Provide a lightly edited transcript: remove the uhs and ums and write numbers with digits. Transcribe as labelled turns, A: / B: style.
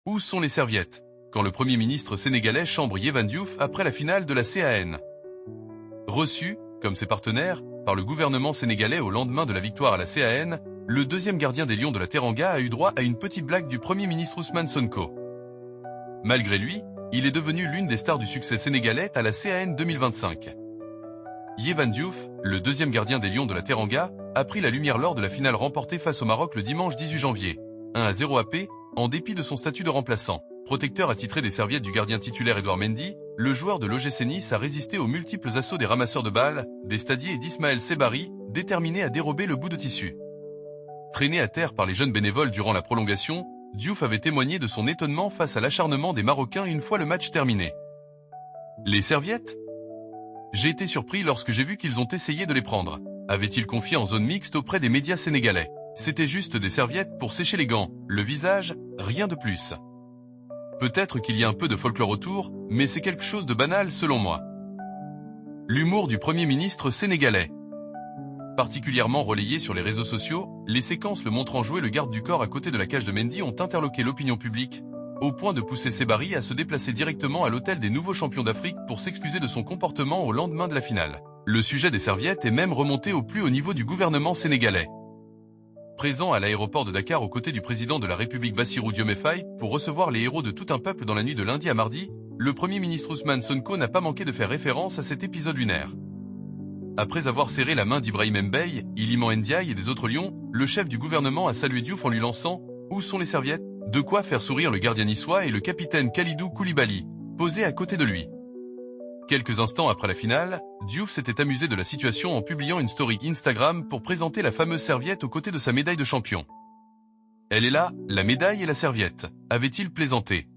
A: Où sont les serviettes? Quand le Premier ministre sénégalais chambre Yehvan Diouf après la finale de la CAN. Reçu, comme ses partenaires, par le gouvernement sénégalais au lendemain de la victoire à la CAN, le deuxième gardien des Lions de la Teranga a eu droit à une petite blague du Premier ministre Ousmane Sonko. Malgré lui, il est devenu l'une des stars du succès sénégalais à la CAN 2025. Yehvan Diouf, le deuxième gardien des Lions de la Teranga, a pris la lumière lors de la finale remportée face au Maroc le dimanche 18 janvier, 1-0 AP, en dépit de son statut de remplaçant. Protecteur attitré des serviettes du gardien titulaire Edouard Mendy, le joueur de l'OGC Nice a résisté aux multiples assauts des ramasseurs de balles, des stadiers et d'Ismaël Sebari, déterminés à dérober le bout de tissu. Traîné à terre par les jeunes bénévoles durant la prolongation, Diouf avait témoigné de son étonnement face à l'acharnement des Marocains une fois le match terminé. Les serviettes? J'ai été surpris lorsque j'ai vu qu'ils ont essayé de les prendre, avait-il confié en zone mixte auprès des médias sénégalais. C'était juste des serviettes pour sécher les gants, le visage, rien de plus. Peut-être qu'il y a un peu de folklore autour, mais c'est quelque chose de banal selon moi. L'humour du Premier ministre sénégalais. Particulièrement relayé sur les réseaux sociaux, les séquences le montrant jouer le garde du corps à côté de la cage de Mendy ont interloqué l'opinion publique, au point de pousser Sebari à se déplacer directement à l'hôtel des nouveaux champions d'Afrique pour s'excuser de son comportement au lendemain de la finale. Le sujet des serviettes est même remonté au plus haut niveau du gouvernement sénégalais. Présent à l'aéroport de Dakar aux côtés du président de la République Bassirou Diomaye Faye pour recevoir les héros de tout un peuple dans la nuit de lundi à mardi, le Premier ministre Ousmane Sonko n'a pas manqué de faire référence à cet épisode lunaire. Après avoir serré la main d'Ibrahim Mbaye, Iliman Ndiaye et des autres lions, le chef du gouvernement a salué Diouf en lui lançant « Où sont les serviettes ?» De quoi faire sourire le gardien niçois et le capitaine Khalidou Koulibaly, posé à côté de lui. Quelques instants après la finale, Diouf s'était amusé de la situation en publiant une story Instagram pour présenter la fameuse serviette aux côtés de sa médaille de champion. Elle est là, la médaille et la serviette, avait-il plaisanté.